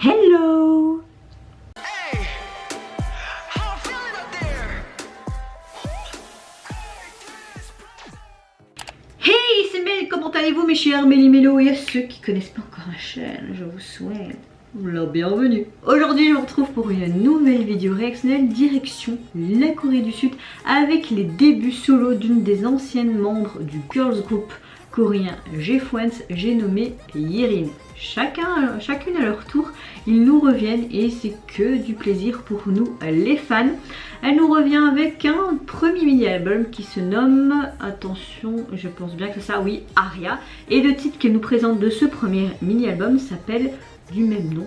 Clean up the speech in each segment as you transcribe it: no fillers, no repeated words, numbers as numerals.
Hello! Hey, c'est Mel, comment allez-vous mes chers Méli-Mélo? Et à ceux qui connaissent pas encore la chaîne, je vous souhaite la bienvenue. Aujourd'hui, je vous retrouve pour une nouvelle vidéo réactionnelle direction la Corée du Sud avec les débuts solo d'une des anciennes membres du girls group coréen G-Friends, j'ai nommé Yerin. Chacune à leur tour, ils nous reviennent et c'est que du plaisir pour nous les fans. Elle nous revient avec un premier mini-album qui se nomme, attention, je pense bien que c'est ça, oui, Aria. Et le titre qu'elle nous présente de ce premier mini-album s'appelle du même nom,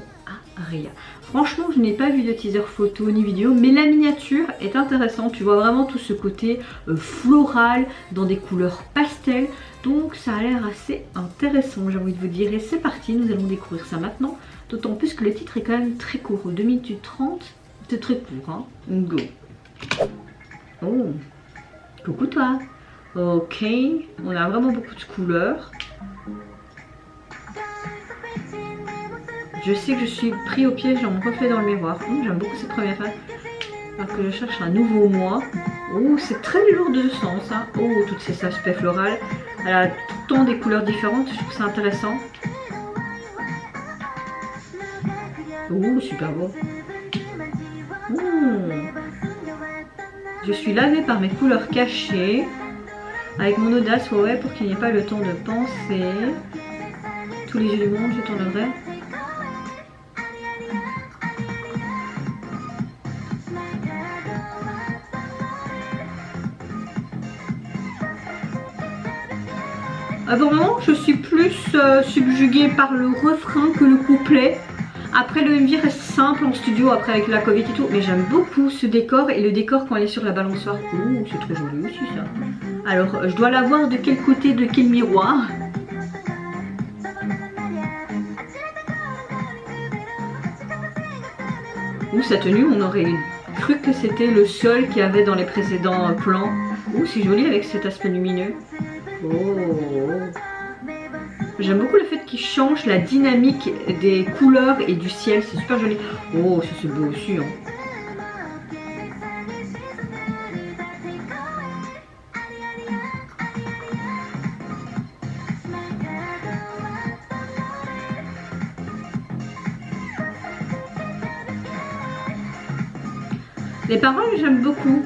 Aria. Franchement, je n'ai pas vu de teaser photo ni vidéo, mais la miniature est intéressante. Tu vois vraiment tout ce côté floral dans des couleurs pastel. Donc ça a l'air assez intéressant, j'ai envie de vous dire. Et c'est parti, nous allons découvrir ça maintenant. D'autant plus que le titre est quand même très court, 2 minutes 30. C'est très court, hein. Go. Oh, coucou toi. Ok, on a vraiment beaucoup de couleurs. Je sais que je suis pris au piège dans mon reflet dans le miroir. J'aime beaucoup cette première phase. Alors que je cherche un nouveau moi. Oh, c'est très lourd de sens. Hein. Oh, toutes ces aspects florales. Elle a tout le temps des couleurs différentes. Je trouve ça intéressant. Oh, super beau. Je suis lavée par mes couleurs cachées. Avec mon audace, ouais, pour qu'il n'y ait pas le temps de penser. Tous les yeux du monde, je tournerai. Pour le moment, je suis plus subjuguée par le refrain que le couplet. Après, le MV reste simple en studio, après avec la Covid et tout. Mais j'aime beaucoup ce décor et le décor quand elle est sur la balançoire. Ouh, c'est trop joli aussi ça. Alors, je dois la voir de quel côté, de quel miroir. Ouh, sa tenue, on aurait cru que c'était le sol qu'il y avait dans les précédents plans. Ouh, c'est joli avec cet aspect lumineux. Oh. J'aime beaucoup le fait qu'il change la dynamique des couleurs et du ciel, c'est super joli. Oh, ça c'est beau aussi. Hein. Les paroles, j'aime beaucoup.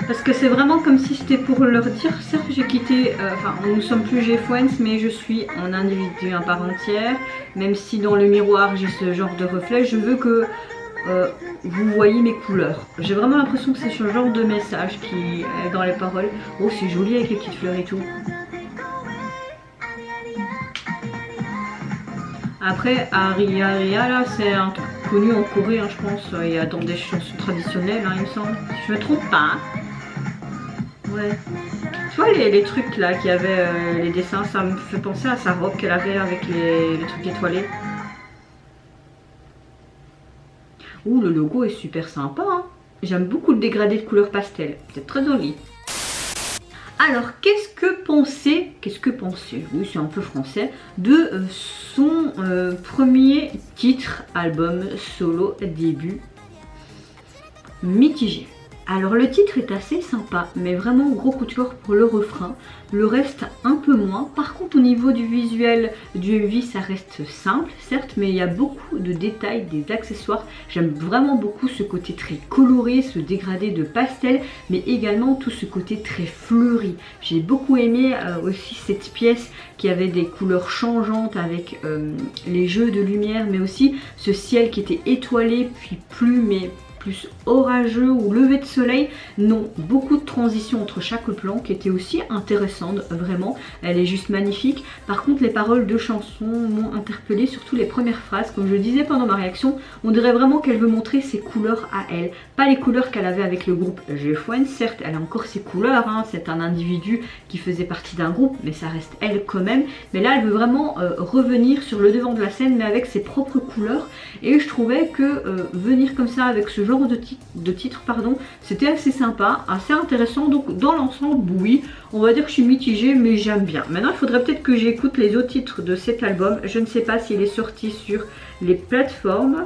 Parce que c'est vraiment comme si c'était pour leur dire, certes j'ai quitté, enfin nous ne sommes plus G-Friends, mais je suis un individu à part entière. Même si dans le miroir j'ai ce genre de reflet, je veux que vous voyez mes couleurs. J'ai vraiment l'impression que c'est ce genre de message qui est dans les paroles. Oh, c'est joli avec les petites fleurs et tout. Après, Aria, là c'est un truc connu en Corée, hein, je pense. Il y a dans des chansons traditionnelles, hein, il me semble. Si je me trompe pas. Hein. Ouais. Tu vois les trucs là qui avaient les dessins, ça me fait penser à sa robe qu'elle avait avec les trucs étoilés. Ouh, le logo est super sympa. Hein. J'aime beaucoup le dégradé de couleur pastel. C'est très joli. Alors, qu'est-ce que penser, oui c'est un peu français, de son premier titre, album, solo, début, mitigé. Alors le titre est assez sympa, mais vraiment gros coup de cœur pour le refrain, le reste un peu moins. Par contre au niveau du visuel du MV ça reste simple certes, mais il y a beaucoup de détails, des accessoires. J'aime vraiment beaucoup ce côté très coloré, ce dégradé de pastel, mais également tout ce côté très fleuri. J'ai beaucoup aimé aussi cette pièce qui avait des couleurs changeantes avec les jeux de lumière, mais aussi ce ciel qui était étoilé puis plus orageux ou lever de soleil. Non, beaucoup de transitions entre chaque plan qui était aussi intéressante, vraiment. Elle est juste magnifique. Par contre, les paroles de chansons m'ont interpellée, surtout les premières phrases. Comme je disais pendant ma réaction, on dirait vraiment qu'elle veut montrer ses couleurs à elle. Pas les couleurs qu'elle avait avec le groupe G-Friends. Certes, elle a encore ses couleurs, hein. C'est un individu qui faisait partie d'un groupe, mais ça reste elle quand même. Mais là, elle veut vraiment revenir sur le devant de la scène, mais avec ses propres couleurs. Et je trouvais que venir comme ça avec ce genre genre de titre, pardon. C'était assez sympa, assez intéressant. Donc dans l'ensemble, oui, on va dire que je suis mitigée, mais j'aime bien. Maintenant, il faudrait peut-être que j'écoute les autres titres de cet album. Je ne sais pas s'il est sorti sur les plateformes.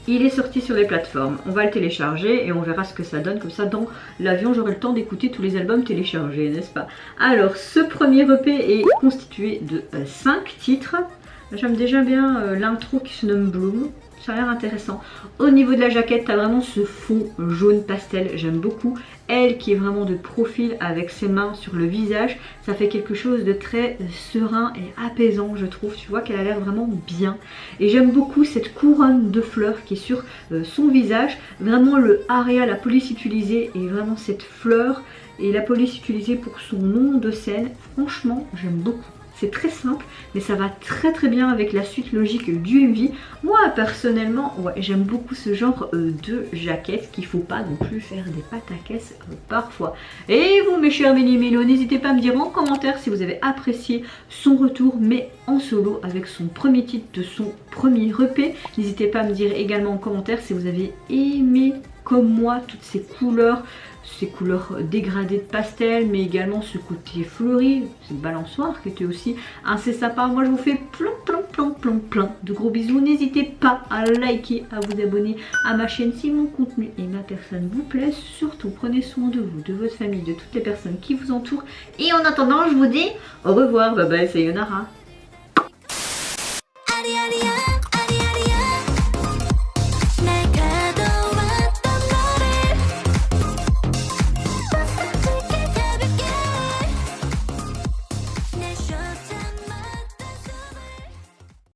Il est sorti sur les plateformes, on va le télécharger et on verra ce que ça donne. Comme ça, dans l'avion, j'aurai le temps d'écouter tous les albums téléchargés, n'est-ce pas? Alors, ce premier EP est constitué de 5 titres. J'aime déjà bien l'intro qui se nomme Bloom. Ça a l'air intéressant. Au niveau de la jaquette, tu as vraiment ce fond jaune pastel. J'aime beaucoup. Elle qui est vraiment de profil avec ses mains sur le visage. Ça fait quelque chose de très serein et apaisant, je trouve. Tu vois qu'elle a l'air vraiment bien. Et j'aime beaucoup cette couronne de fleurs qui est sur son visage. Vraiment le aria, la police utilisée et vraiment cette fleur et la police utilisée pour son nom de scène. Franchement, j'aime beaucoup. C'est très simple, mais ça va très très bien avec la suite logique du MV. Moi, personnellement, ouais, j'aime beaucoup ce genre de jaquette qu'il ne faut pas non plus faire des pataquès parfois. Et vous, mes chers Méli-Mélo, n'hésitez pas à me dire en commentaire si vous avez apprécié son retour, mais en solo, avec son premier titre de son premier EP. N'hésitez pas à me dire également en commentaire si vous avez aimé, comme moi, toutes ces couleurs dégradées de pastel, mais également ce côté fleuri, cette balançoire qui était aussi assez sympa. Moi je vous fais plein de gros bisous. N'hésitez pas à liker, à vous abonner à ma chaîne si mon contenu et ma personne vous plaisent. Surtout prenez soin de vous, de votre famille, de toutes les personnes qui vous entourent. Et en attendant, je vous dis au revoir, bye bye, sayonara.